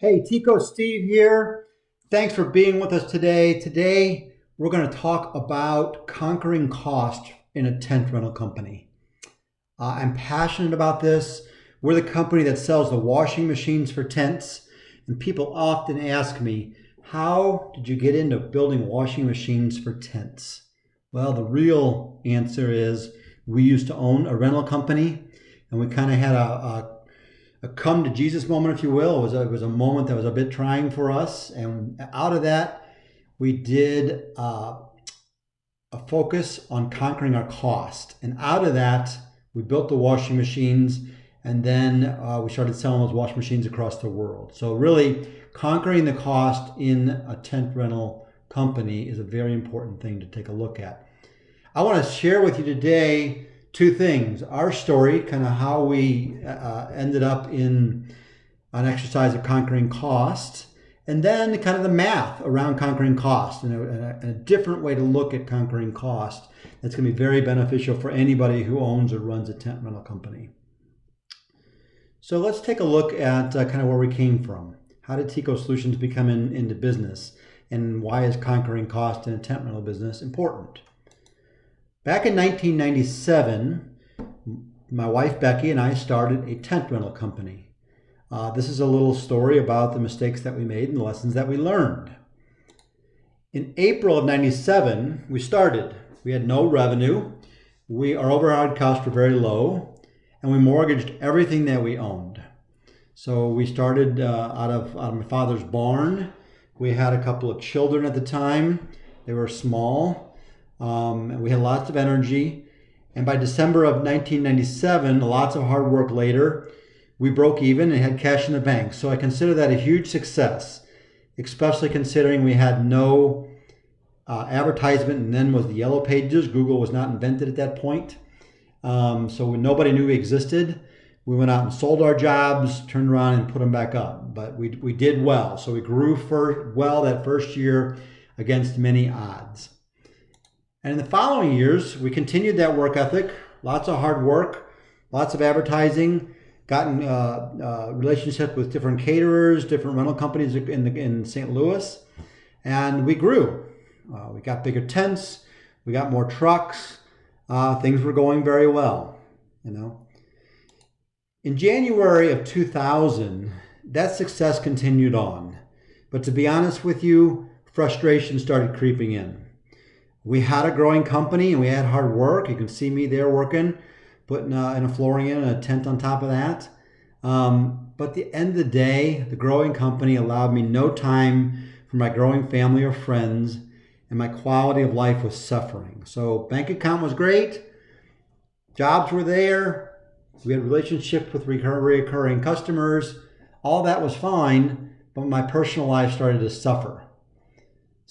Hey, Teeco, Steve here. Thanks for being with us today. Today, we're going to talk about conquering cost in a tent rental company. I'm passionate about this. We're the company that sells the washing machines for tents, and people often ask me, how did you get into building washing machines for tents? Well, the real answer is we used to own a rental company, and we kind of had a come to Jesus moment, if you will. It was a moment that was a bit trying for us, and out of that, we did a focus on conquering our cost, and out of that, we built the washing machines, and then we started selling those washing machines across the world. So really, conquering the cost in a tent rental company is a very important thing to take a look at. I want to share with you today two things: our story, kind of how we ended up in an exercise of conquering cost, and then kind of the math around conquering cost and a different way to look at conquering cost that's going to be very beneficial for anybody who owns or runs a tent rental company. So let's take a look at kind of where we came from. How did Teeco Solutions become into business, and why is conquering cost in a tent rental business important? Back in 1997, my wife Becky and I started a tent rental company. This is a little story about the mistakes that we made and the lessons that we learned. In April of 97, we started. We had no revenue. Our overhead costs were very low, and we mortgaged everything that we owned. So we started out of my father's barn. We had a couple of children at the time. They were small. And we had lots of energy. And by December of 1997, lots of hard work later, we broke even and had cash in the bank. So I consider that a huge success, especially considering we had no advertisement, and then was the yellow pages. Google was not invented at that point. So nobody knew we existed. We went out and sold our jobs, turned around and put them back up. But we did well. So we grew well that first year against many odds. And in the following years, we continued that work ethic, lots of hard work, lots of advertising, gotten relationships with different caterers, different rental companies in St. Louis, and we grew. We got bigger tents, we got more trucks, things were going very well, you know. In January of 2000, that success continued on. But to be honest with you, frustration started creeping in. We had a growing company and we had hard work. You can see me there working, putting in a flooring in and a tent on top of that. But at the end of the day, the growing company allowed me no time for my growing family or friends, and my quality of life was suffering. So bank account was great, jobs were there, we had relationships with recurring customers, all that was fine, but my personal life started to suffer.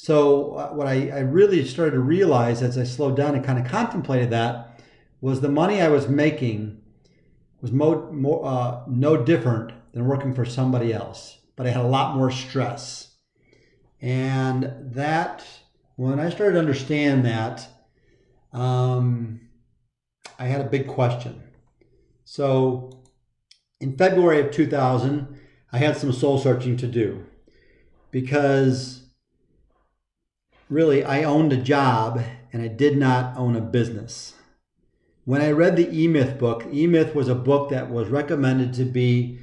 So what I really started to realize as I slowed down and kind of contemplated that was the money I was making was no different than working for somebody else, but I had a lot more stress. And that, when I started to understand that, I had a big question. So in February of 2000, I had some soul searching to do, because really, I owned a job and I did not own a business. When I read the E-Myth book, E-Myth was a book that was recommended to be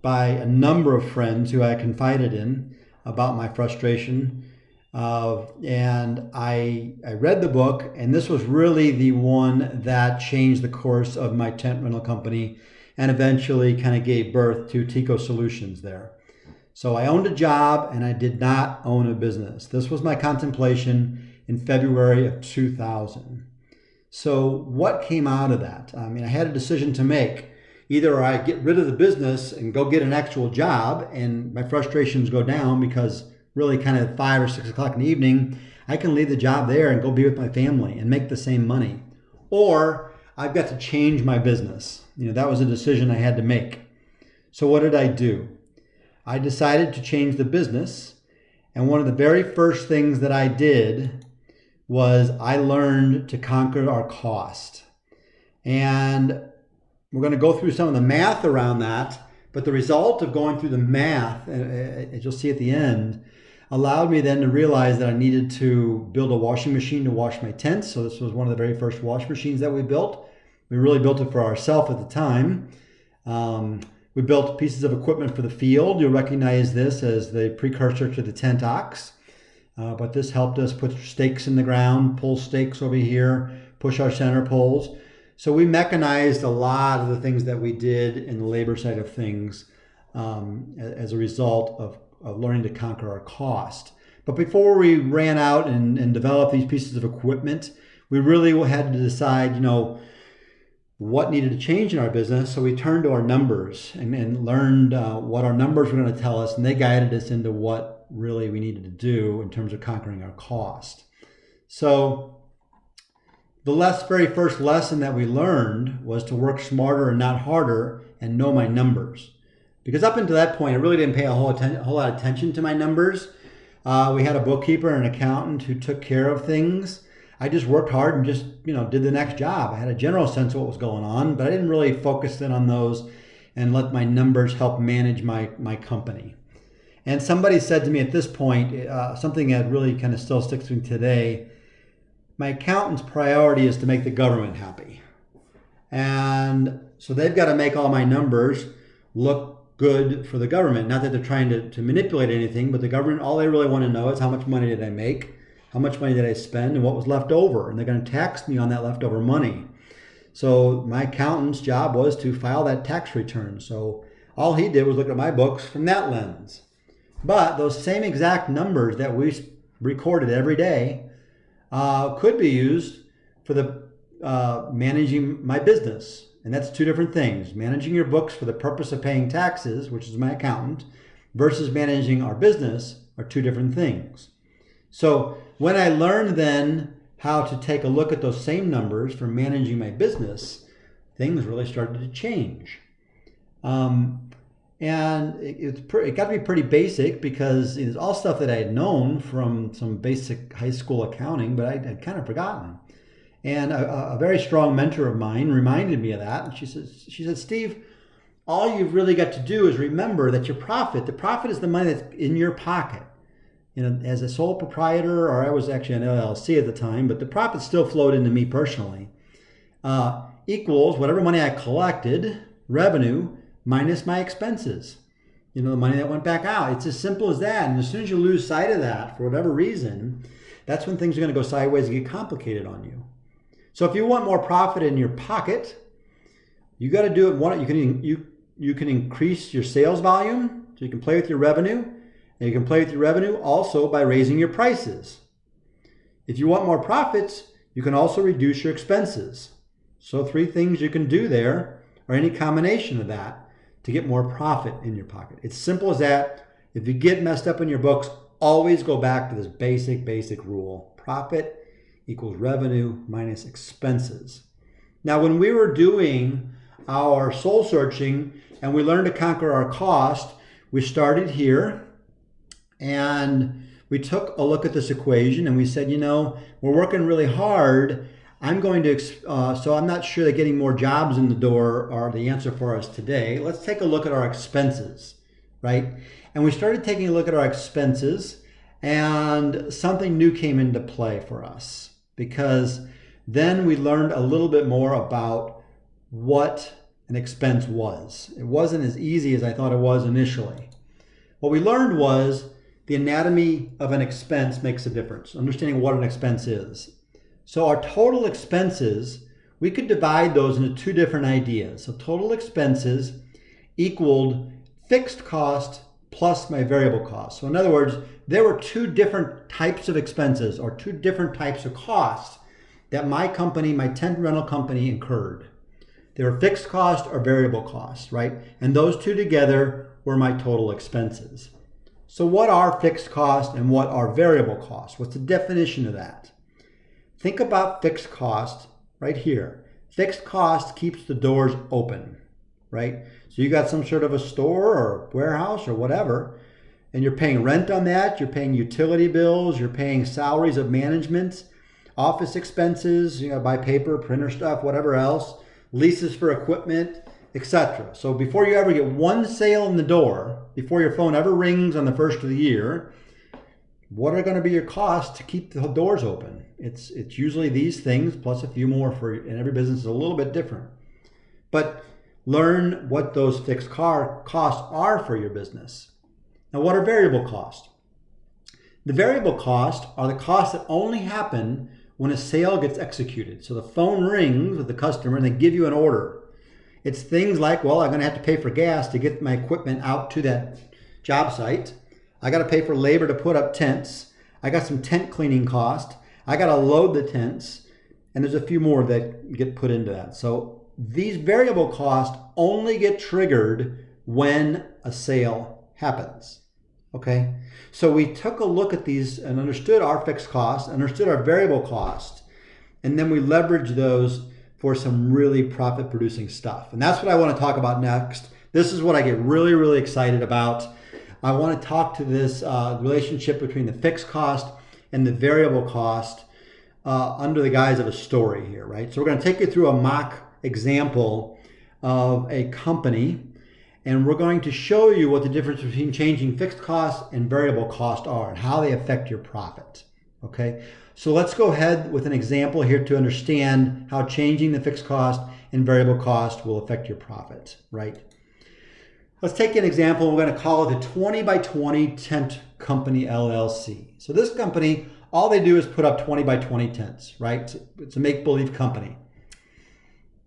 by a number of friends who I confided in about my frustration. And I read the book, and this was really the one that changed the course of my tent rental company and eventually kind of gave birth to Teeco Solutions there. So I owned a job and I did not own a business. This was my contemplation in February of 2000. So what came out of that? I mean, I had a decision to make. Either I get rid of the business and go get an actual job and my frustrations go down, because really kind of 5 or 6 o'clock in the evening, I can leave the job there and go be with my family and make the same money. Or I've got to change my business. That was a decision I had to make. So what did I do? I decided to change the business, and one of the very first things that I did was I learned to conquer our cost. And we're going to go through some of the math around that, But the result of going through the math, as you'll see at the end, allowed me then to realize that I needed to build a washing machine to wash my tents. So this was one of the very first wash machines that we built. We really built it for ourselves at the time. We built pieces of equipment for the field. You'll recognize this as the precursor to the tent ox. But this helped us put stakes in the ground, pull stakes over here, push our center poles. So we mechanized a lot of the things that we did in the labor side of things as a result of learning to conquer our cost. But before we ran out and developed these pieces of equipment, we really had to decide, what needed to change in our business. So we turned to our numbers and learned what our numbers were going to tell us, and they guided us into what really we needed to do in terms of conquering our cost. So the very first lesson that we learned was to work smarter and not harder and know my numbers. Because up until that point, I really didn't pay a whole lot of attention to my numbers. We had a bookkeeper and an accountant who took care of things. I just worked hard and just, did the next job. I had a general sense of what was going on, but I didn't really focus in on those and let my numbers help manage my company. And somebody said to me at this point, something that really kind of still sticks with me today, my accountant's priority is to make the government happy. And so they've got to make all my numbers look good for the government. Not that they're trying to manipulate anything, but the government, all they really want to know is how much money did I make? How much money did I spend and what was left over? And they're going to tax me on that leftover money. So my accountant's job was to file that tax return. So all he did was look at my books from that lens. But those same exact numbers that we recorded every day could be used for the managing my business. And that's two different things. Managing your books for the purpose of paying taxes, which is my accountant, versus managing our business are two different things. So when I learned then how to take a look at those same numbers for managing my business, things really started to change. And it got to be pretty basic because it's all stuff that I had known from some basic high school accounting, but I'd kind of forgotten. And a very strong mentor of mine reminded me of that. And she said, Steve, all you've really got to do is remember that the profit is the money that's in your pocket. As a sole proprietor, or I was actually an LLC at the time, but the profit still flowed into me personally, equals whatever money I collected, revenue, minus my expenses. The money that went back out. It's as simple as that. And as soon as you lose sight of that, for whatever reason, that's when things are going to go sideways and get complicated on you. So if you want more profit in your pocket, you got to do it. You can increase your sales volume, so you can play with your revenue. And you can play with your revenue also by raising your prices. If you want more profits, you can also reduce your expenses. So 3 things you can do there, or any combination of that, to get more profit in your pocket. It's simple as that. If you get messed up in your books, always go back to this basic rule. Profit equals revenue minus expenses. Now, when we were doing our soul searching and we learned to conquer our cost, we started here. And we took a look at this equation and we said, we're working really hard. So I'm not sure that getting more jobs in the door are the answer for us today. Let's take a look at our expenses, right? And we started taking a look at our expenses and something new came into play for us because then we learned a little bit more about what an expense was. It wasn't as easy as I thought it was initially. What we learned was the anatomy of an expense makes a difference, understanding what an expense is. So our total expenses, we could divide those into 2 different ideas. So total expenses equaled fixed cost plus my variable cost. So in other words, there were 2 different types of expenses or 2 different types of costs that my tent rental company incurred. They were fixed cost or variable costs, right? And those 2 together were my total expenses. So what are fixed costs and what are variable costs? What's the definition of that? Think about fixed cost right here. Fixed cost keeps the doors open, right? So you got some sort of a store or warehouse or whatever, and you're paying rent on that, you're paying utility bills, you're paying salaries of management, office expenses, buy paper, printer stuff, whatever else, leases for equipment, etc. So before you ever get one sale in the door, before your phone ever rings on the first of the year, what are going to be your costs to keep the doors open? It's usually these things plus a few more and every business is a little bit different. But learn what those fixed costs are for your business. Now, what are variable costs? The variable costs are the costs that only happen when a sale gets executed. So the phone rings with the customer and they give you an order. It's things like, well, I'm going to have to pay for gas to get my equipment out to that job site. I got to pay for labor to put up tents. I got some tent cleaning cost. I got to load the tents. And there's a few more that get put into that. So these variable costs only get triggered when a sale happens. Okay? So we took a look at these and understood our fixed costs, understood our variable costs, and then we leveraged those for some really profit producing stuff. And that's what I want to talk about next. This is what I get really, really excited about. I want to talk to this relationship between the fixed cost and the variable cost under the guise of a story here, right? So we're going to take you through a mock example of a company, and we're going to show you what the difference between changing fixed costs and variable cost are and how they affect your profit, okay? So let's go ahead with an example here to understand how changing the fixed cost and variable cost will affect your profit, right? Let's take an example. We're going to call it the 20 by 20 Tent Company LLC. So this company, all they do is put up 20 by 20 tents, right? It's a make-believe company.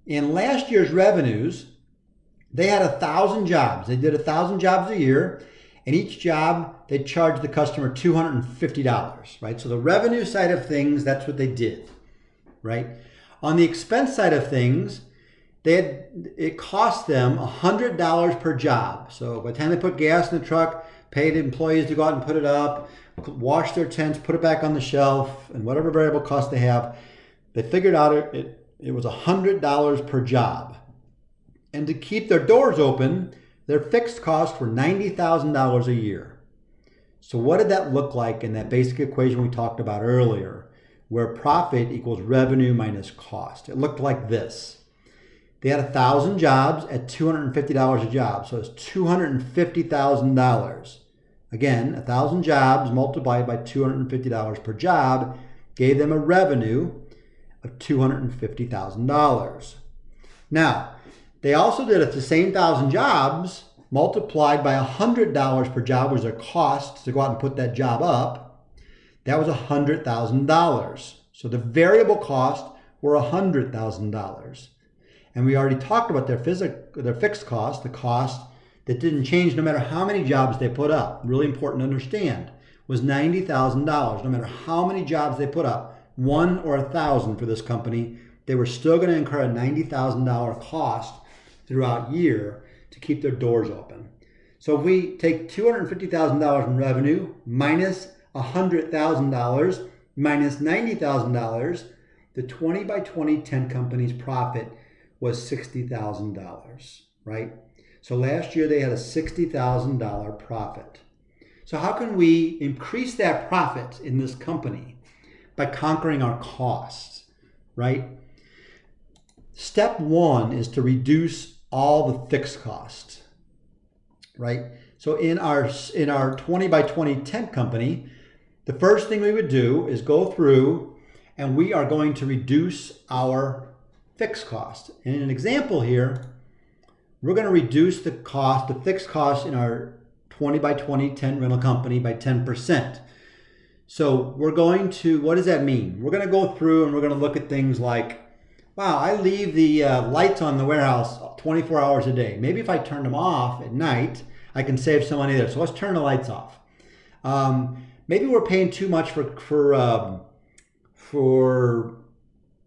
In last year's revenues, they had 1,000 jobs. They did 1,000 jobs a year, and each job they charged the customer $250, right? So the revenue side of things, that's what they did, right? On the expense side of things, it cost them $100 per job. So by the time they put gas in the truck, paid employees to go out and put it up, wash their tents, put it back on the shelf, and whatever variable cost they have, they figured out it was $100 per job. And to keep their doors open, their fixed costs were $90,000 a year. So what did that look like in that basic equation we talked about earlier, where profit equals revenue minus cost? It looked like this. They had 1,000 jobs at $250 a job, so it's $250,000. Again, 1,000 jobs multiplied by $250 per job gave them a revenue of $250,000. Now, they also did it the same 1,000 jobs multiplied by $100 per job was their cost to go out and put that job up. That was $100,000. So the variable cost were $100,000. And we already talked about their fixed cost, the cost that didn't change no matter how many jobs they put up. Really important to understand, was $90,000. No matter how many jobs they put up, 1 or 1,000 for this company, they were still going to incur a $90,000 cost throughout year to keep their doors open. So if we take $250,000 in revenue minus $100,000 minus $90,000, the 20 by 20 tent company's profit was $60,000, right? So last year they had a $60,000 profit. So how can we increase that profit in this company? By conquering our costs, right? Step one is to reduce all the fixed costs, right? So in our 20 by 20 tent company, the first thing we would do is go through and we are going to reduce our fixed cost. And in an example here, we're going to reduce the fixed cost in our 20 by 20 tent rental company by 10%. So we're going to, what does that mean? We're going to go through and we're going to look at things like, wow, I leave the lights on the warehouse 24 hours a day. Maybe if I turn them off at night, I can save some money there. So let's turn the lights off. Maybe we're paying too much for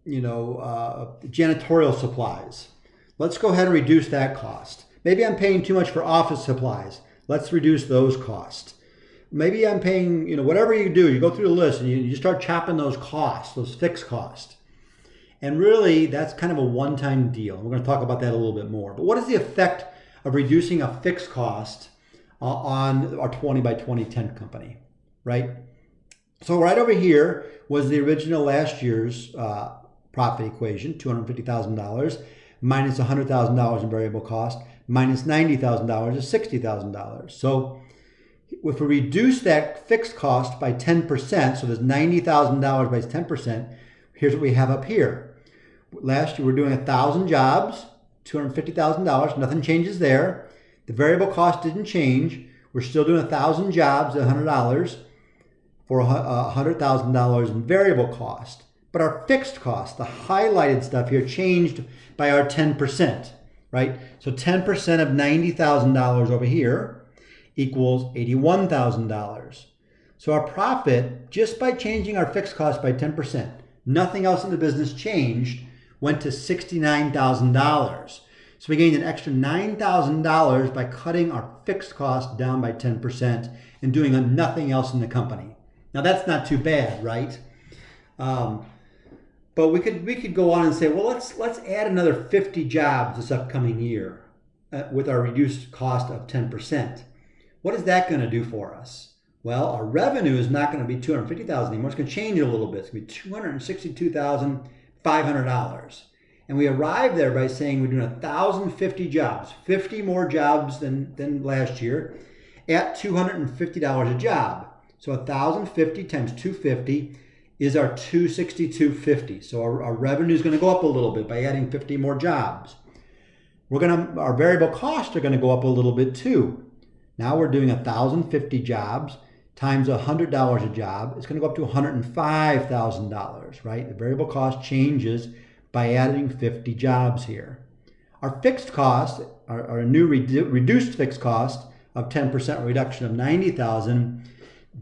janitorial supplies. Let's go ahead and reduce that cost. Maybe I'm paying too much for office supplies. Let's reduce those costs. Maybe I'm paying, whatever you do, you go through the list and you start chopping those costs, those fixed costs. And really, that's kind of a one-time deal. We're going to talk about that a little bit more. But what is the effect of reducing a fixed cost on our 20 by 20 tent company, right? So right over here was the original last year's profit equation, $250,000, minus $100,000 in variable cost, minus $90,000 is $60,000. So if we reduce that fixed cost by 10%, so there's $90,000 by 10%, here's what we have up here. Last year we were doing 1,000 jobs, $250,000, nothing changes there. The variable cost didn't change. We're still doing 1,000 jobs at $100 for $100,000 in variable cost. But our fixed cost, the highlighted stuff here, changed by our 10%, right? So 10% of $90,000 over here equals $81,000. So our profit, just by changing our fixed cost by 10%, nothing else in the business changed, went to $69,000. So we gained an extra $9,000 by cutting our fixed cost down by 10% and doing nothing else in the company. Now that's not too bad, right? But we could go on and say, well, let's add another 50 jobs this upcoming year with our reduced cost of 10%. What is that going to do for us? Well, our revenue is not going to be $250,000 anymore. It's going to change a little bit. It's going to be $262,500. And we arrived there by saying we're doing 1,050 jobs, 50 more jobs than last year at $250 a job. So 1,050 times 250 is our $262.50. So our revenue is going to go up a little bit by adding 50 more jobs. Our variable costs are going to go up a little bit too. Now we're doing 1,050 jobs times $100 a job. It's going to go up to $105,000, right? The variable cost changes by adding 50 jobs here. Our fixed cost, our new reduced fixed cost of 10% reduction of $90,000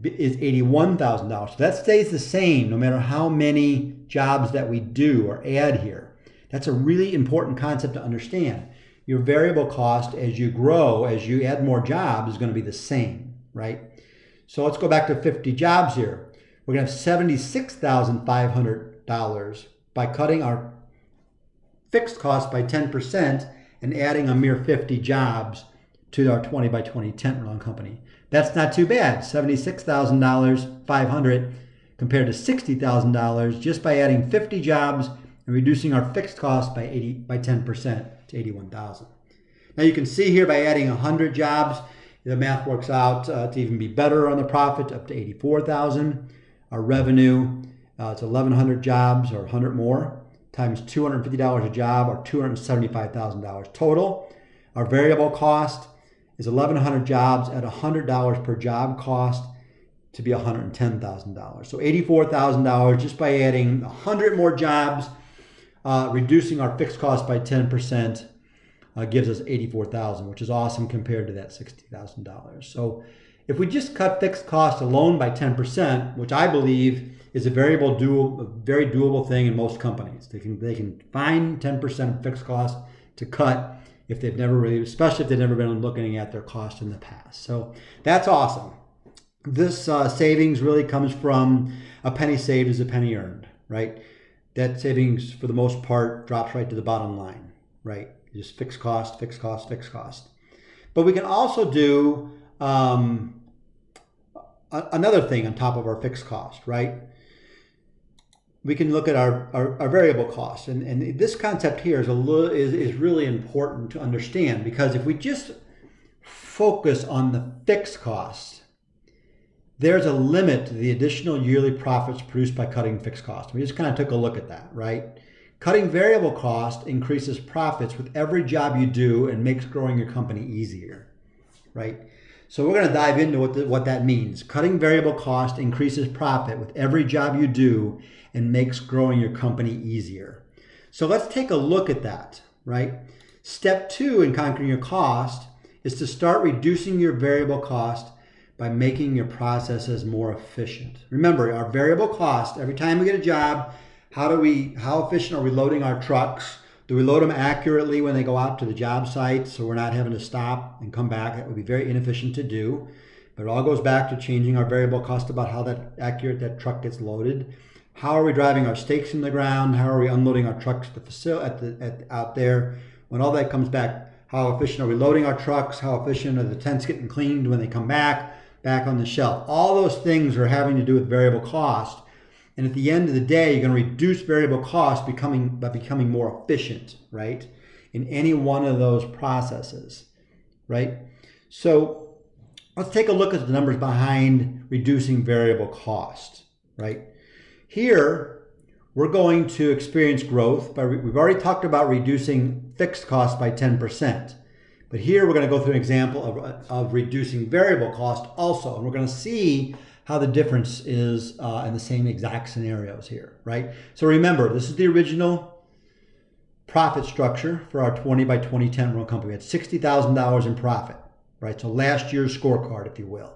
is $81,000. So that stays the same no matter how many jobs that we do or add here. That's a really important concept to understand. Your variable cost as you grow, as you add more jobs, is going to be the same, right? So let's go back to 50 jobs here. We're going to have $76,500 by cutting our fixed cost by 10% and adding a mere 50 jobs to our 20 by 20 tent rental company. That's not too bad. $76,500 compared to $60,000 just by adding 50 jobs and reducing our fixed cost by 10% to $81,000. Now you can see here by adding 100 jobs, the math works out to even be better on the profit, up to $84,000. Our revenue, it's 1,100 jobs or 100 more times $250 a job or $275,000 total. Our variable cost is 1,100 jobs at $100 per job cost to be $110,000. So $84,000 just by adding 100 more jobs, reducing our fixed cost by 10%, gives us $84,000, which is awesome compared to that $60,000. So if we just cut fixed cost alone by 10%, which I believe is a very doable thing in most companies. They can find 10% fixed cost to cut if they've never really, especially if they've never been looking at their cost in the past. So that's awesome. This savings really comes from a penny saved is a penny earned, right? That savings, for the most part, drops right to the bottom line, right? Just fixed cost, fixed cost, fixed cost. But we can also do another thing on top of our fixed cost, right? We can look at our variable costs. And this concept here is really important to understand, because if we just focus on the fixed costs, there's a limit to the additional yearly profits produced by cutting fixed costs. We just kind of took a look at that, right? Cutting variable cost increases profits with every job you do and makes growing your company easier, right? So we're going to dive into what that means. Cutting variable cost increases profit with every job you do and makes growing your company easier. So let's take a look at that, right? Step 2 in conquering your cost is to start reducing your variable cost by making your processes more efficient. Remember, our variable cost, every time we get a job, how efficient are we loading our trucks? Do we load them accurately when they go out to the job site so we're not having to stop and come back? That would be very inefficient to do. But it all goes back to changing our variable cost about how accurate that truck gets loaded. How are we driving our stakes in the ground? How are we unloading our trucks at the facility out there? When all that comes back, how efficient are we loading our trucks? How efficient are the tents getting cleaned when they come back on the shelf? All those things are having to do with variable cost. And at the end of the day, you're going to reduce variable cost by becoming more efficient, right? in any one of those processes, right? So let's take a look at the numbers behind reducing variable cost, right? Here, we're going to experience growth. We've already talked about reducing fixed costs by 10%. But here we're going to go through an example of reducing variable cost also. And we're going to see how the difference is in the same exact scenarios here, right? So remember, this is the original profit structure for our 20 by 20 tent rental company. We had $60,000 in profit, right? So last year's scorecard, if you will.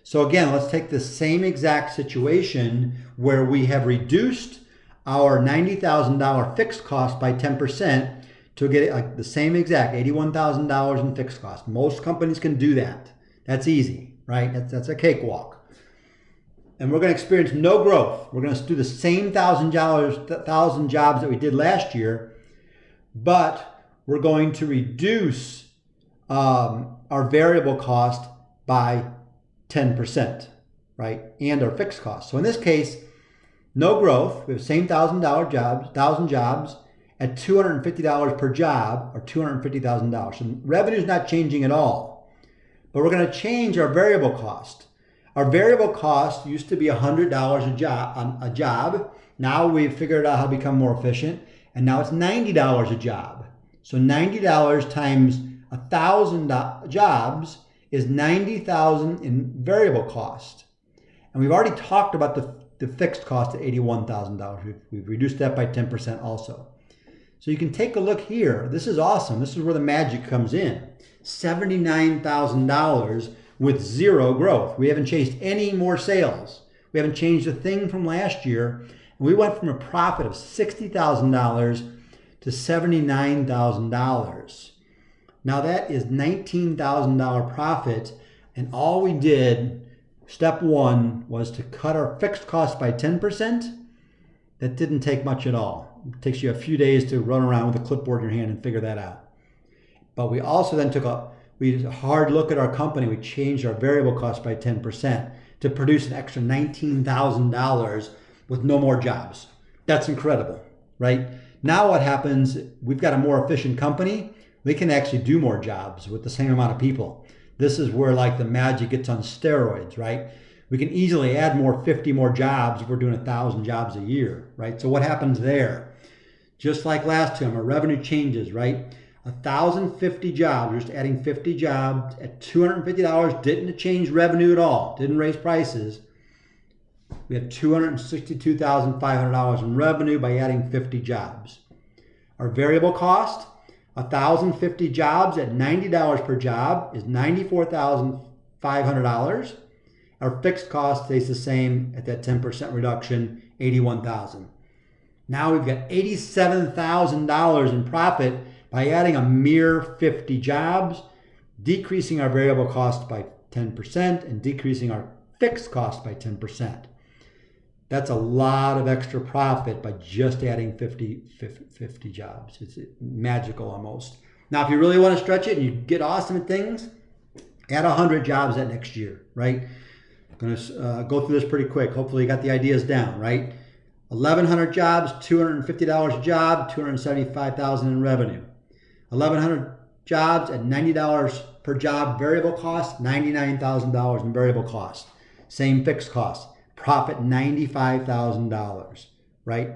So again, let's take the same exact situation where we have reduced our $90,000 fixed cost by 10% to get like the same exact $81,000 in fixed cost. Most companies can do that. That's easy, right? That's a cakewalk. And we're going to experience no growth. We're going to do the same 1,000 jobs that we did last year, but we're going to reduce our variable cost by 10%, right? And our fixed cost. So in this case, no growth. We have the same $1,000 jobs at $250 per job, or $250,000. So revenue is not changing at all, but we're going to change our variable cost. Our variable cost used to be $100 a job. Now we've figured out how to become more efficient, and now it's $90 a job. So $90 times 1,000 jobs is $90,000 in variable cost. And we've already talked about the fixed cost at $81,000. We've reduced that by 10% also. So you can take a look here. This is awesome. This is where the magic comes in. $79,000 with zero growth. We haven't chased any more sales. We haven't changed a thing from last year. And we went from a profit of $60,000 to $79,000. Now that is $19,000 profit. And all we did, step one, was to cut our fixed cost by 10%. That didn't take much at all. It takes you a few days to run around with a clipboard in your hand and figure that out. But we also then took a hard look at our company. We changed our variable cost by 10% to produce an extra $19,000 with no more jobs. That's incredible, right? Now what happens, we've got a more efficient company. We can actually do more jobs with the same amount of people. This is where like the magic gets on steroids, right? We can easily add 50 more jobs if we're doing 1,000 jobs a year, right? So what happens there? Just like last time, our revenue changes, right? 1,050 jobs, just adding 50 jobs at $250 didn't change revenue at all, didn't raise prices. We have $262,500 in revenue by adding 50 jobs. Our variable cost, 1,050 jobs at $90 per job is $94,500. Our fixed cost stays the same at that 10% reduction, $81,000. Now we've got $87,000 in profit by adding a mere 50 jobs, decreasing our variable cost by 10% and decreasing our fixed cost by 10%. That's a lot of extra profit by just adding 50 jobs. It's magical almost. Now, if you really want to stretch it and you get awesome at things, add 100 jobs that next year, right? I'm going to go through this pretty quick. Hopefully you got the ideas down, right? 1,100 jobs, $250 a job, $275,000 in revenue. 1,100 jobs at $90 per job variable cost, $99,000 in variable cost. Same fixed cost. Profit $95,000, right?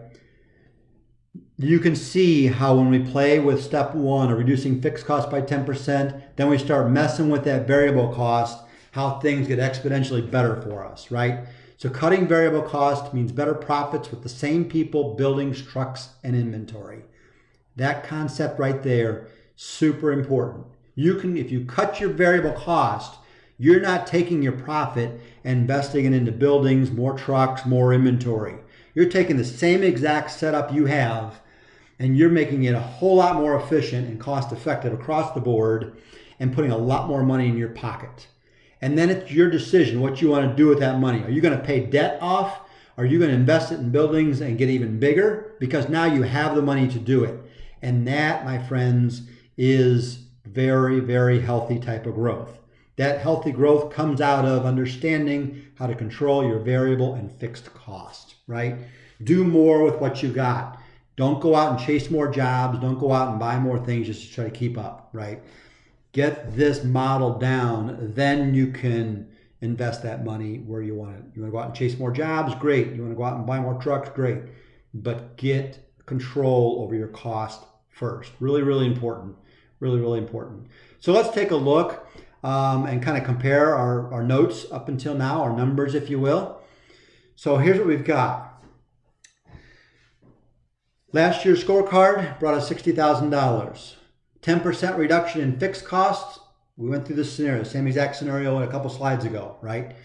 You can see how when we play with step one of reducing fixed costs by 10%, then we start messing with that variable cost, how things get exponentially better for us, right? So cutting variable cost means better profits with the same people, buildings, trucks, and inventory. That concept right there, super important. If you cut your variable cost, you're not taking your profit and investing it into buildings, more trucks, more inventory. You're taking the same exact setup you have and you're making it a whole lot more efficient and cost effective across the board and putting a lot more money in your pocket. And then it's your decision what you want to do with that money. Are you going to pay debt off? Are you going to invest it in buildings and get even bigger? Because now you have the money to do it. And that, my friends, is very, very healthy type of growth. That healthy growth comes out of understanding how to control your variable and fixed cost, right? Do more with what you got. Don't go out and chase more jobs. Don't go out and buy more things just to try to keep up, right? Get this model down, then you can invest that money where you want it. You want to go out and chase more jobs? Great. You want to go out and buy more trucks? Great. But get control over your cost first. Really, really important. Really, really important. So let's take a look and kind of compare our notes up until now, our numbers, if you will. So here's what we've got. Last year's scorecard brought us $60,000. 10% reduction in fixed costs. We went through this scenario, same exact scenario a couple slides ago, right?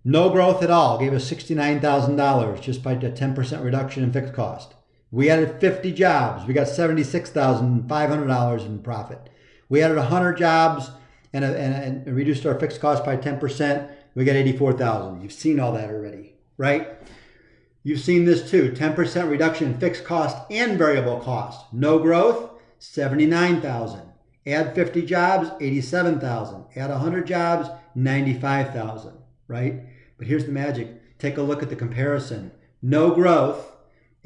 No growth at all gave us $69,000 just by the 10% reduction in fixed cost. We added 50 jobs. We got $76,500 in profit. We added 100 jobs and reduced our fixed cost by 10%. We got $84,000. You've seen all that already, right? You've seen this too. 10% reduction in fixed cost and variable cost. No growth, $79,000. Add 50 jobs, $87,000. Add 100 jobs, $95,000, right? But here's the magic. Take a look at the comparison. No growth,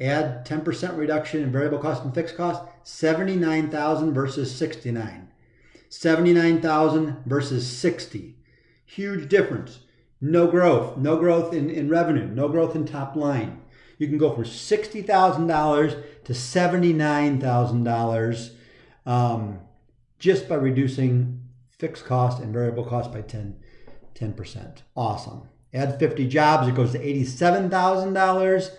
add 10% reduction in variable cost and fixed cost, $79,000 versus $69,000. $79,000 versus $60,000. Huge difference. No growth. No growth in revenue. No growth in top line. You can go from $60,000 to $79,000 just by reducing fixed cost and variable cost by 10%. Awesome. Add 50 jobs, it goes to $87,000.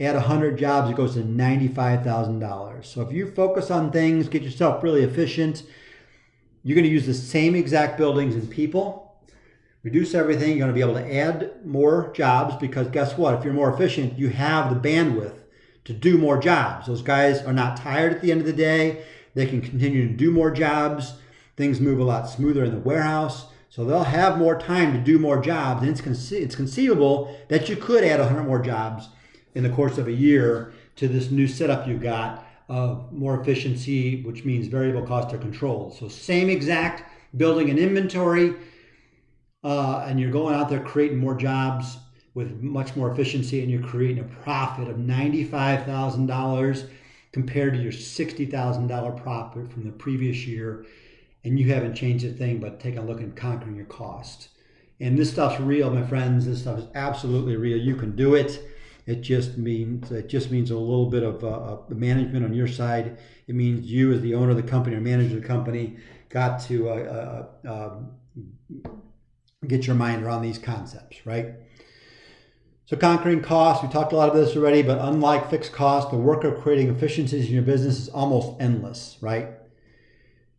Add 100 jobs, it goes to $95,000. So if you focus on things, get yourself really efficient, you're going to use the same exact buildings and people. Reduce everything. You're going to be able to add more jobs because guess what? If you're more efficient, you have the bandwidth to do more jobs. Those guys are not tired at the end of the day. They can continue to do more jobs. Things move a lot smoother in the warehouse. So they'll have more time to do more jobs. And it's conceivable that you could add 100 more jobs in the course of a year to this new setup you got of more efficiency, which means variable costs are controlled. So same exact building and inventory, and you're going out there creating more jobs with much more efficiency, and you're creating a profit of $95,000 compared to your $60,000 profit from the previous year, and you haven't changed a thing but taking a look and conquering your cost. And this stuff's real, my friends. This stuff is absolutely real. You can do it. It just means a little bit of management on your side. It means you, as the owner of the company or manager of the company, got to get your mind around these concepts, right? So conquering costs, we talked a lot about this already, but unlike fixed costs, the work of creating efficiencies in your business is almost endless, right?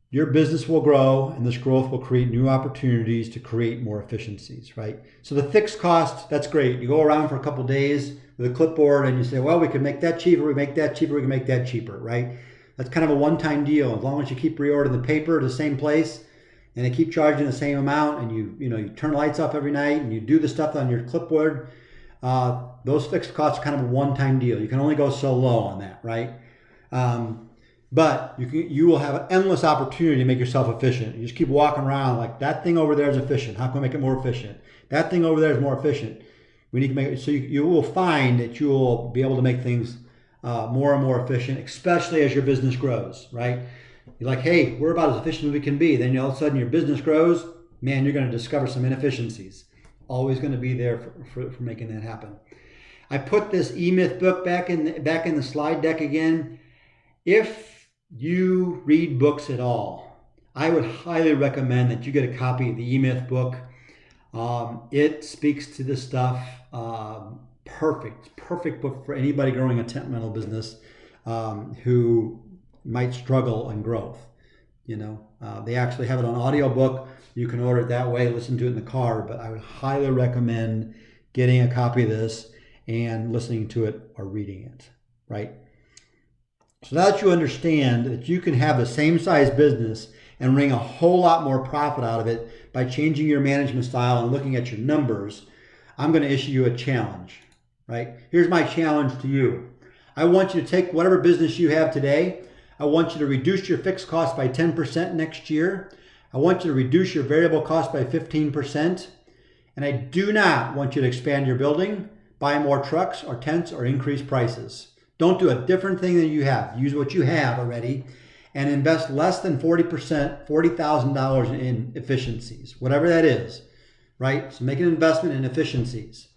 Your business will grow, and this growth will create new opportunities to create more efficiencies, right? So the fixed cost, that's great. You go around for a couple of days with a clipboard and you say, well, we can make that cheaper, we make that cheaper, we can make that cheaper, right? That's kind of a one-time deal. As long as you keep reordering the paper to the same place and they keep charging the same amount, and you turn lights off every night and you do the stuff on your clipboard, those fixed costs are kind of a one-time deal. You can only go so low on that, right? But you will have an endless opportunity to make yourself efficient. You just keep walking around like, that thing over there is efficient. How can we make it more efficient? That thing over there is more efficient. We need to make it so you will find that you will be able to make things more and more efficient, especially as your business grows, right? You're like, hey, we're about as efficient as we can be. Then all of a sudden your business grows, man, you're going to discover some inefficiencies. Always going to be there for making that happen. I put this E-Myth book back in the slide deck again. If you read books at all, I would highly recommend that you get a copy of the E-Myth book. It speaks to this stuff. Perfect book for anybody growing a tent rental business who might struggle in growth. They actually have it on audiobook. You can order it that way, listen to it in the car, but I would highly recommend getting a copy of this and listening to it or reading it, right? So now that you understand that you can have the same size business and wring a whole lot more profit out of it by changing your management style and looking at your numbers, I'm going to issue you a challenge, right? Here's my challenge to you. I want you to take whatever business you have today. I want you to reduce your fixed cost by 10% next year. I want you to reduce your variable cost by 15%. And I do not want you to expand your building, buy more trucks or tents, or increase prices. Don't do a different thing than you have. Use what you have already and invest less than 40%, $40,000 in efficiencies, whatever that is, right? So make an investment in efficiencies.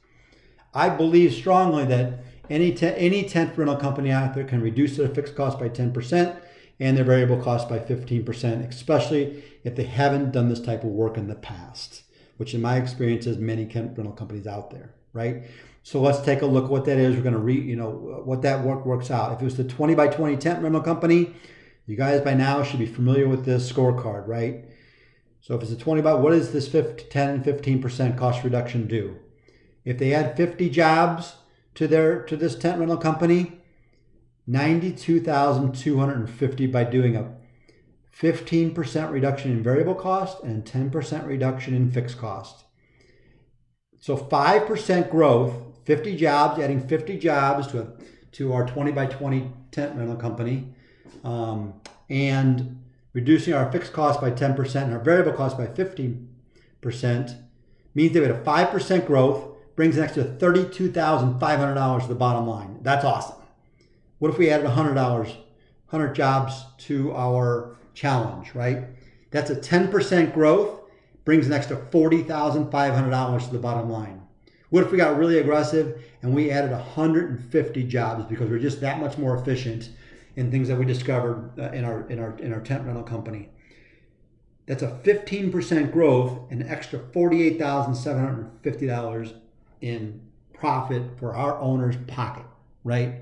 I believe strongly that any tent rental company out there can reduce their fixed cost by 10% and their variable cost by 15%, especially if they haven't done this type of work in the past, which in my experience is many tent rental companies out there, right? So let's take a look at what that is. We're going to read, what that works out. If it was the 20 by 20 tent rental company, you guys by now should be familiar with this scorecard, right? So if it's a 20 by, what does this 10, 15% cost reduction do? If they add 50 jobs to this tent rental company, 92,250 by doing a 15% reduction in variable cost and 10% reduction in fixed cost. So 5% growth, 50 jobs, adding 50 jobs to our 20 by 20 tent rental company, and reducing our fixed cost by 10% and our variable cost by 15% means that we had a 5% growth, brings an extra $32,500 to the bottom line. That's awesome. What if we added $100 jobs to our challenge, right? That's a 10% growth, brings an extra $40,500 to the bottom line. What if we got really aggressive and we added 150 jobs because we're just that much more efficient in things that we discovered in our tent rental company? That's a 15% growth, an extra $48,750 in profit for our owner's pocket, right?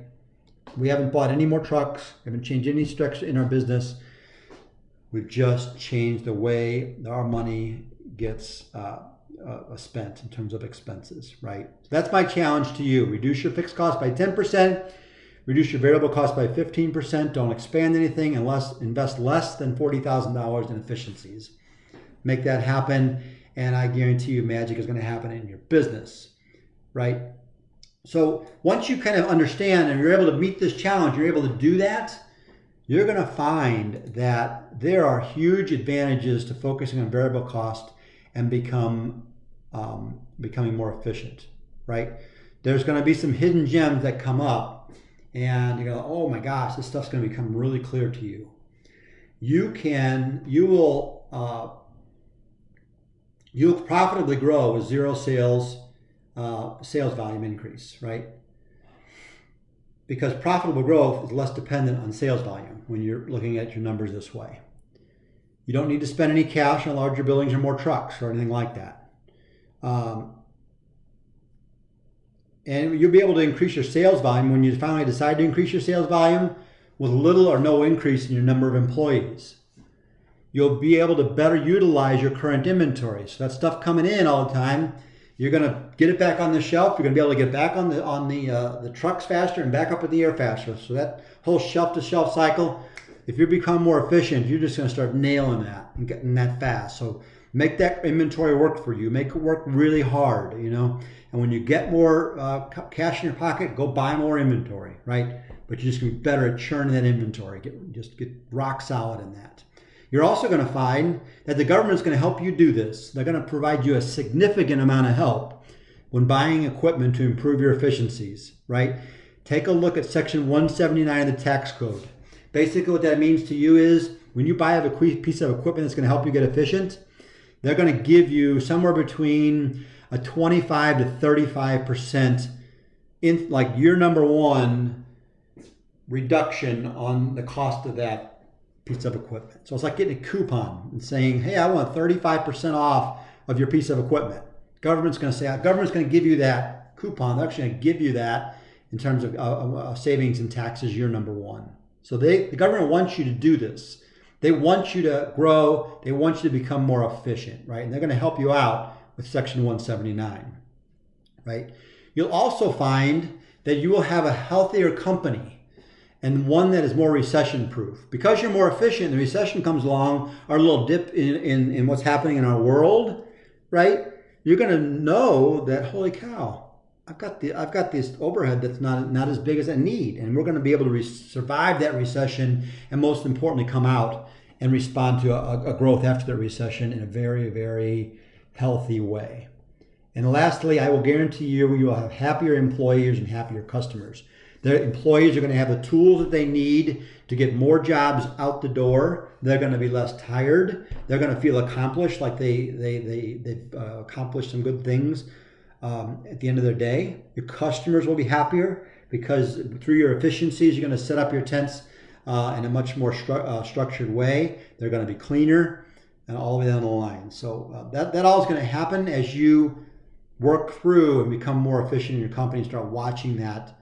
We haven't bought any more trucks, haven't changed any structure in our business. We've just changed the way our money gets spent in terms of expenses, right? So that's my challenge to you. Reduce your fixed cost by 10%, reduce your variable cost by 15%, don't expand anything unless invest less than $40,000 in efficiencies. Make that happen, and I guarantee you magic is going to happen in your business, right? So once you kind of understand and you're able to meet this challenge, you're able to do that, you're going to find that there are huge advantages to focusing on variable cost and becoming more efficient, right? There's going to be some hidden gems that come up and you go, oh my gosh, this stuff's going to become really clear to you. You'll profitably grow with zero sales volume increase, right? Because profitable growth is less dependent on sales volume when you're looking at your numbers this way. You don't need to spend any cash on larger buildings or more trucks or anything like that. And you'll be able to increase your sales volume when you finally decide to increase your sales volume with little or no increase in your number of employees. You'll be able to better utilize your current inventory. So that stuff coming in all the time, you're going to get it back on the shelf. You're going to be able to get back on the trucks faster and back up in the air faster. So that whole shelf-to-shelf cycle, if you become more efficient, you're just going to start nailing that and getting that fast. So make that inventory work for you. Make it work really hard, And when you get more cash in your pocket, go buy more inventory, right? But you're just going to be better at churning that inventory. Just get rock solid in that. You're also going to find that the government's going to help you do this. They're going to provide you a significant amount of help when buying equipment to improve your efficiencies, right? Take a look at Section 179 of the tax code. Basically what that means to you is when you buy a piece of equipment that's going to help you get efficient, they're going to give you somewhere between a 25 to 35% in like year number one reduction on the cost of that piece of equipment. So it's like getting a coupon and saying, hey, I want 35% off of your piece of equipment. Government's going to say, government's going to give you that coupon. They're actually going to give you that in terms of savings in taxes year number one. So the government wants you to do this. They want you to grow. They want you to become more efficient, right? And they're going to help you out with Section 179, right? You'll also find that you will have a healthier company and one that is more recession-proof. Because you're more efficient, the recession comes along, our little dip in what's happening in our world, right? You're going to know that, holy cow, I've got this overhead that's not as big as I need, and we're going to be able to survive that recession, and most importantly, come out and respond to a growth after the recession in a very, very healthy way. And lastly, I will guarantee you will have happier employees and happier customers. Their employees are going to have the tools that they need to get more jobs out the door. They're going to be less tired. They're going to feel accomplished, like they've accomplished some good things at the end of their day. Your customers will be happier because through your efficiencies, you're going to set up your tents in a much more structured way. They're going to be cleaner and all the way down the line. So that all is going to happen as you work through and become more efficient in your company and start watching that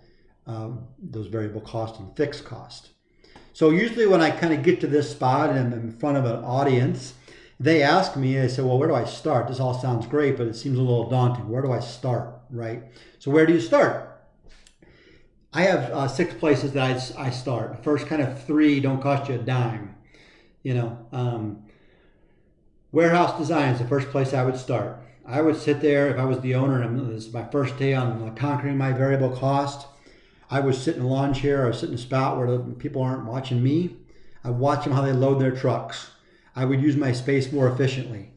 those variable costs and fixed costs. So usually when I kind of get to this spot and I'm in front of an audience, they ask me, they say, well, where do I start? This all sounds great, but it seems a little daunting. Where do I start, right? So where do you start? I have 6 places that I start. The first kind of 3 don't cost you a dime. Warehouse design is the first place I would start. I would sit there, if I was the owner, and this is my first day on conquering my variable cost, I would sit in a lawn chair or sit in a spot where the people aren't watching me. I watch them how they load their trucks. I would use my space more efficiently.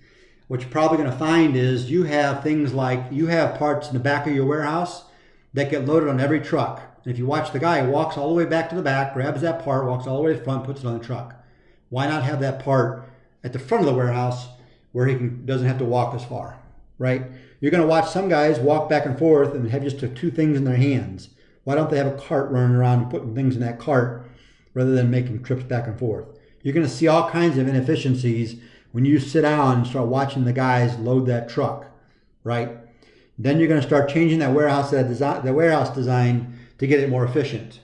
What you're probably going to find is you have things like, you have parts in the back of your warehouse that get loaded on every truck. And if you watch the guy, he walks all the way back to the back, grabs that part, walks all the way to the front, puts it on the truck. Why not have that part at the front of the warehouse where he doesn't have to walk as far, right? You're going to watch some guys walk back and forth and have just 2 things in their hands. Why don't they have a cart running around and putting things in that cart rather than making trips back and forth? You're going to see all kinds of inefficiencies when you sit down and start watching the guys load that truck, right? Then you're going to start changing that warehouse design to get it more efficient.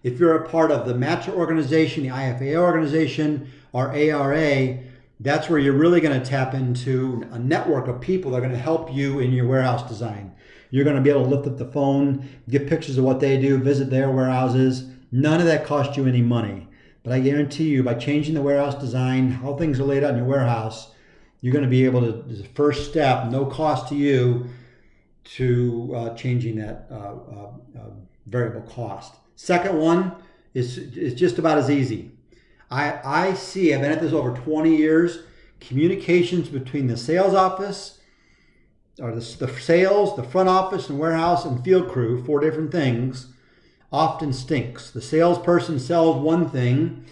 If you're a part of the matcher organization, the IFA organization, or ARA, that's where you're really going to tap into a network of people that are going to help you in your warehouse design. You're going to be able to lift up the phone, get pictures of what they do, visit their warehouses. None of that costs you any money. But I guarantee you, by changing the warehouse design, how things are laid out in your warehouse, you're going to be able to, as a first step, no cost to you, to changing that variable cost. Second one is just about as easy. I've been at this over 20 years, communications between the sales office, or the sales, the front office and warehouse and field crew, 4 different things, often stinks. The salesperson sells one thing,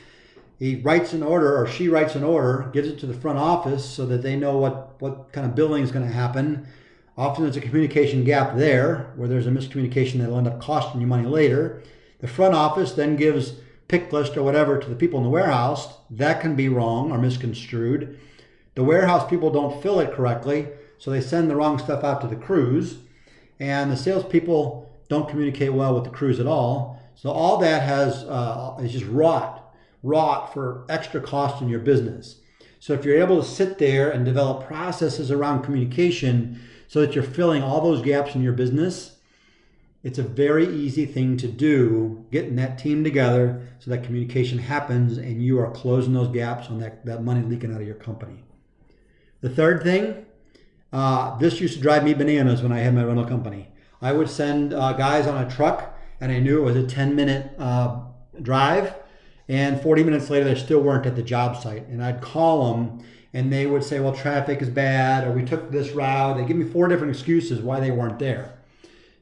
he writes an order, or she writes an order, gives it to the front office so that they know what kind of billing is going to happen. Often there's a communication gap there where there's a miscommunication that'll end up costing you money later. The front office then gives pick list or whatever to the people in the warehouse. That can be wrong or misconstrued. The warehouse people don't fill it correctly, so they send the wrong stuff out to the crews, and the salespeople don't communicate well with the crews at all. So all that is just wrought for extra cost in your business. So if you're able to sit there and develop processes around communication so that you're filling all those gaps in your business, it's a very easy thing to do, getting that team together so that communication happens and you are closing those gaps on that money leaking out of your company. The third thing, this used to drive me bananas when I had my rental company. I would send guys on a truck, and I knew it was a 10-minute drive, and 40 minutes later they still weren't at the job site. And I'd call them, and they would say, well, traffic is bad, or we took this route. They give me 4 different excuses why they weren't there.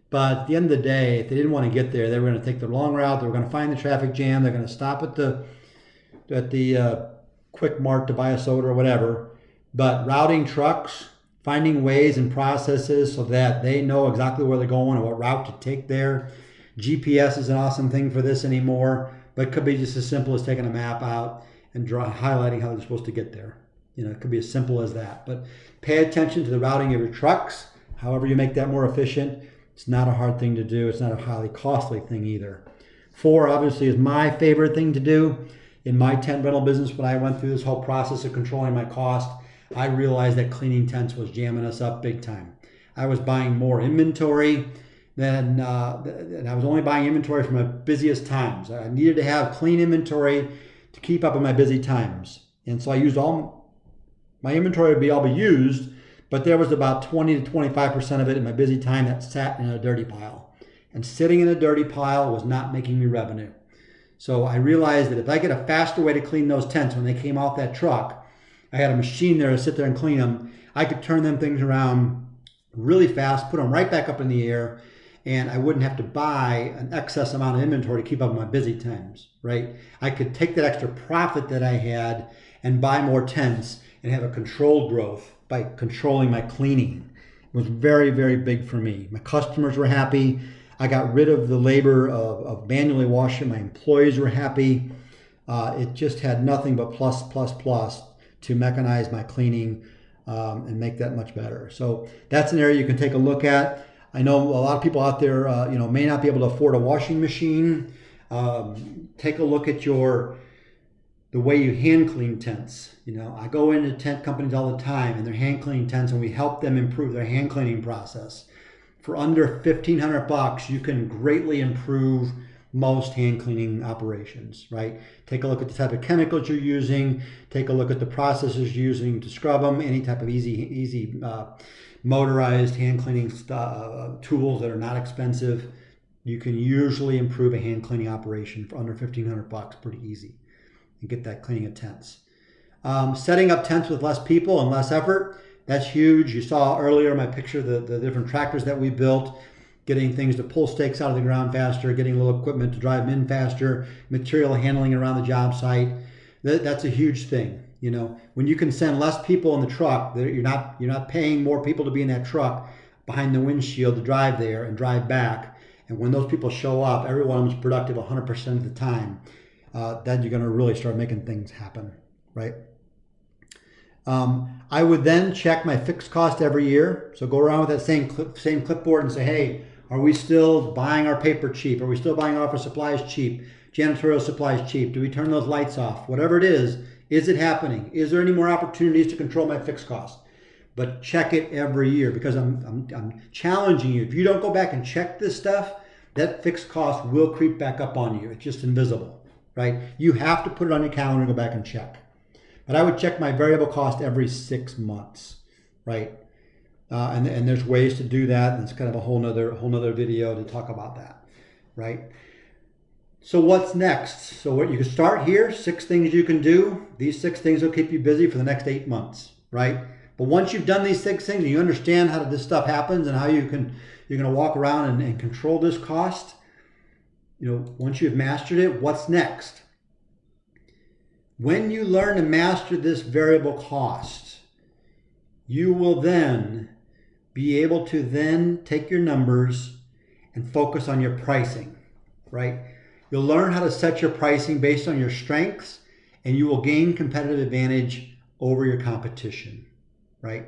But at the end of the day, if they didn't want to get there, they were going to take the long route. They were going to find the traffic jam. They're going to stop at the Quick Mart to buy a soda or whatever. But routing trucks, finding ways and processes so that they know exactly where they're going and what route to take there. GPS is an awesome thing for this anymore, but it could be just as simple as taking a map out and highlighting how they're supposed to get there. It could be as simple as that. But pay attention to the routing of your trucks. However you make that more efficient. It's not a hard thing to do. It's not a highly costly thing either. 4, obviously, is my favorite thing to do. In my tent rental business, when I went through this whole process of controlling my cost, I realized that cleaning tents was jamming us up big time. I was buying more inventory and I was only buying inventory from my busiest times. I needed to have clean inventory to keep up in my busy times. And so I used all my inventory would all be used, but there was about 20 to 25% of it in my busy time that sat in a dirty pile. And sitting in a dirty pile was not making me revenue. So I realized that if I get a faster way to clean those tents when they came off that truck, I had a machine there to sit there and clean them. I could turn them things around really fast, put them right back up in the air, and I wouldn't have to buy an excess amount of inventory to keep up with my busy times, right? I could take that extra profit that I had and buy more tents and have a controlled growth by controlling my cleaning. It was very, very big for me. My customers were happy. I got rid of the labor of manually washing. My employees were happy. It just had nothing but plus, plus, plus to mechanize my cleaning and make that much better. So that's an area you can take a look at. I know a lot of people out there, may not be able to afford a washing machine. Take a look at the way you hand clean tents. I go into tent companies all the time, and they're hand cleaning tents, and we help them improve their hand cleaning process. For under $1,500, you can greatly improve most hand cleaning operations, right? Take a look at the type of chemicals you're using. Take a look at the processes you're using to scrub them. Any type of easy motorized hand cleaning tools that are not expensive. You can usually improve a hand cleaning operation for under $1,500 pretty easy and get that cleaning of tents. Setting up tents with less people and less effort, that's huge. You saw earlier my picture, the different tractors that we built, getting things to pull stakes out of the ground faster, getting a little equipment to drive them in faster, material handling around the job site. That's a huge thing. When you can send less people in the truck, you're not paying more people to be in that truck behind the windshield to drive there and drive back. And when those people show up, every one of them is productive 100% of the time. Then you're going to really start making things happen, right? I would then check my fixed cost every year. So go around with that same clipboard and say, hey, are we still buying our paper cheap? Are we still buying office supplies cheap? Janitorial supplies cheap? Do we turn those lights off? Whatever it is it happening? Is there any more opportunities to control my fixed cost? But check it every year, because I'm challenging you. If you don't go back and check this stuff, that fixed cost will creep back up on you. It's just invisible, right? You have to put it on your calendar and go back and check. But I would check my variable cost every 6 months, right? And there's ways to do that. And it's kind of a whole nother video to talk about that, right? So what's next? So what you can start here, 6 things you can do. These 6 things will keep you busy for the next 8 months, right? But once you've done these 6 things and you understand how this stuff happens and how you're going to walk around and control this cost, once you've mastered it, what's next? When you learn to master this variable cost, you will then be able to then take your numbers and focus on your pricing, right? You'll learn how to set your pricing based on your strengths, and you will gain competitive advantage over your competition, right?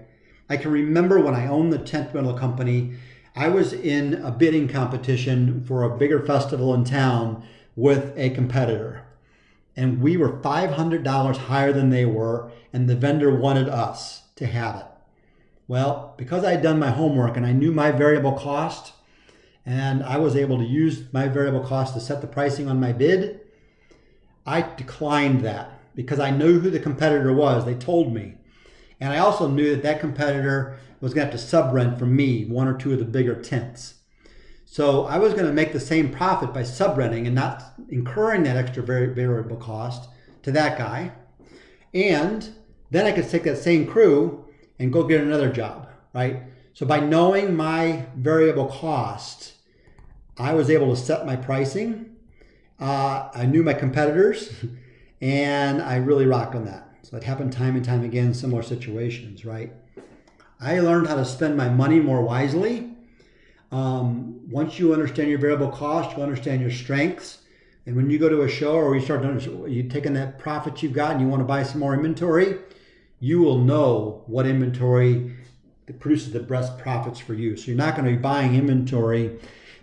I can remember when I owned the tent rental company, I was in a bidding competition for a bigger festival in town with a competitor. And we were $500 higher than they were, and the vendor wanted us to have it. Well, because I had done my homework and I knew my variable cost, and I was able to use my variable cost to set the pricing on my bid, I declined that because I knew who the competitor was. They told me. And I also knew that competitor was going to have to sub-rent from me 1 or 2 of the bigger tents. So I was going to make the same profit by sub-renting and not incurring that extra variable cost to that guy. And then I could take that same crew and go get another job, right? So by knowing my variable cost, I was able to set my pricing. I knew my competitors, and I really rocked on that. So it happened time and time again in similar situations, right? I learned how to spend my money more wisely. Once you understand your variable cost, you understand your strengths. And when you go to a show or you're taking that profit you've got and you want to buy some more inventory, you will know what inventory that produces the best profits for you. So you're not going to be buying inventory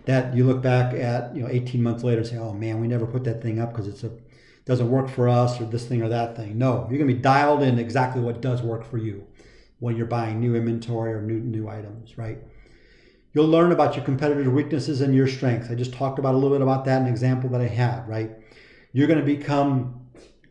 that you look back at 18 months later and say, oh man, we never put that thing up because it doesn't work for us, or this thing or that thing. No, you're going to be dialed in exactly what does work for you when you're buying new inventory or new items, right? You'll learn about your competitors' weaknesses and your strengths. I just talked about a little bit about that in an example that I had, right? You're going to become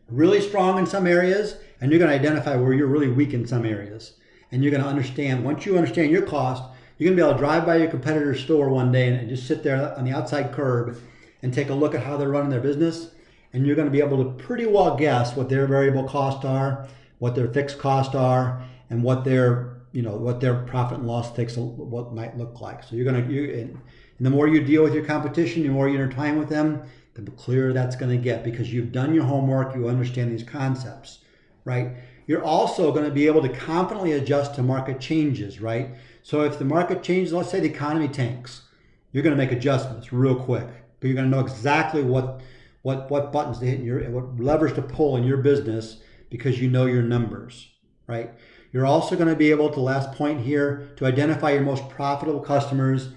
really strong in some areas, and you're going to identify where you're really weak in some areas. And you're going to understand, once you understand your cost, you're going to be able to drive by your competitor's store one day and just sit there on the outside curb and take a look at how they're running their business. And you're going to be able to pretty well guess what their variable costs are, what their fixed costs are, and what their what their profit and loss takes, what might look like. So and the more you deal with your competition, the more you intertwine with them, the clearer that's going to get, because you've done your homework, you understand these concepts, right? You're also going to be able to confidently adjust to market changes, right? So if the market changes, let's say the economy tanks, you're going to make adjustments real quick, but you're going to know exactly what buttons to hit and what levers to pull in your business, because you know your numbers, right? You're also going to be able to, last point here, to identify your most profitable customers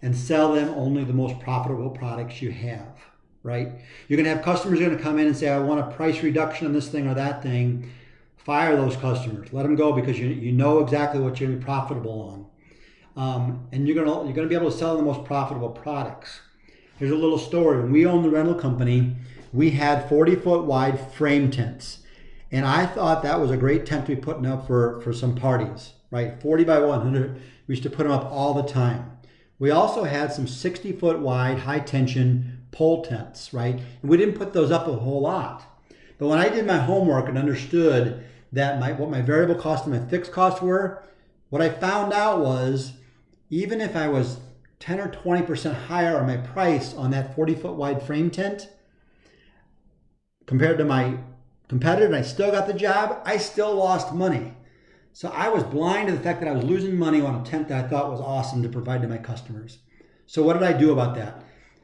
and sell them only the most profitable products you have, right? You're going to have customers who are going to come in and say, I want a price reduction on this thing or that thing. Fire those customers. Let them go, because you know exactly what you're going to be profitable on. And you're going to be able to sell the most profitable products. Here's a little story. When we owned the rental company, we had 40-foot wide frame tents. And I thought that was a great tent to be putting up for some parties, right? 40 by 100. We used to put them up all the time. We also had some 60-foot wide high tension pole tents, right? And we didn't put those up a whole lot. But when I did my homework and understood that what my variable cost and my fixed costs were, what I found out was, even if I was 10 or 20% higher on my price on that 40-foot wide frame tent compared to my competitor, and I still got the job, I still lost money. So I was blind to the fact that I was losing money on a tent that I thought was awesome to provide to my customers. So what did I do about that?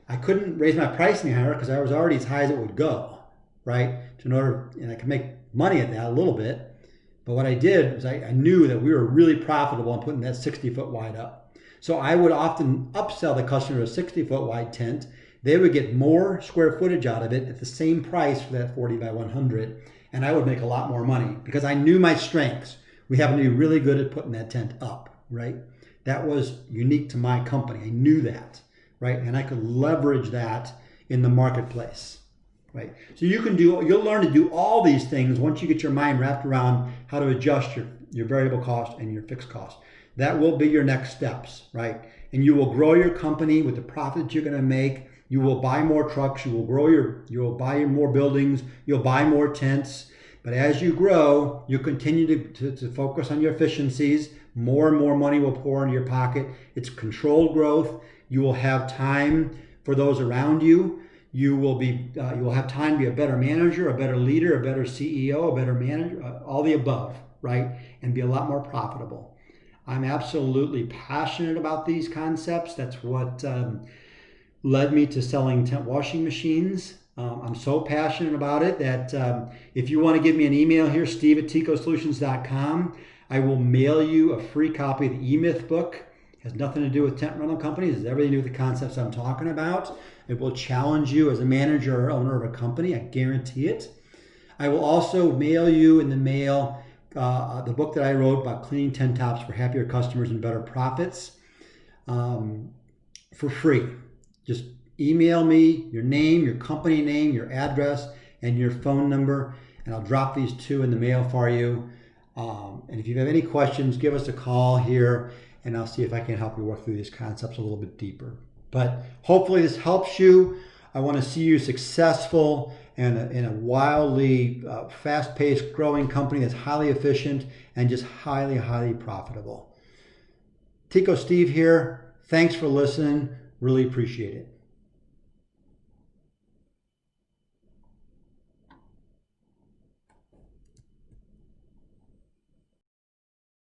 I couldn't raise my price any higher because I was already as high as it would go, right? And I could make money at that a little bit. But what I did was I knew that we were really profitable in putting that 60-foot wide up. So I would often upsell the customer a 60-foot wide tent. They would get more square footage out of it at the same price for that 40 by 100, and I would make a lot more money because I knew my strengths. We happen to be really good at putting that tent up, right? That was unique to my company. I knew that, right? And I could leverage that in the marketplace, right? So you'll learn to do all these things once you get your mind wrapped around how to adjust your variable cost and your fixed cost. That will be your next steps, right? And you will grow your company with the profit you're going to make. You will buy more trucks. You will buy more buildings. You'll buy more tents. But as you grow, you continue to focus on your efficiencies. More and more money will pour into your pocket. It's controlled growth. You will have time for those around you. You will have time to be a better manager, a better leader, a better CEO, a better manager, all the above, right? And be a lot more profitable. I'm absolutely passionate about these concepts. That's what led me to selling tent washing machines. I'm so passionate about it that if you want to give me an email here, steve@teecosolutions.com, I will mail you a free copy of the E-Myth book. It has nothing to do with tent rental companies. It has everything to do with the concepts I'm talking about. It will challenge you as a manager or owner of a company. I guarantee it. I will also mail you in the mail the book that I wrote about cleaning tent tops for happier customers and better profits for free. Just email me your name, your company name, your address, and your phone number, and I'll drop these two in the mail for you. And if you have any questions, give us a call here, and I'll see if I can help you work through these concepts a little bit deeper. But hopefully this helps you. I want to see you successful and in a wildly fast-paced growing company that's highly efficient and just highly, highly profitable. Teeco Steve here. Thanks for listening. Really appreciate it.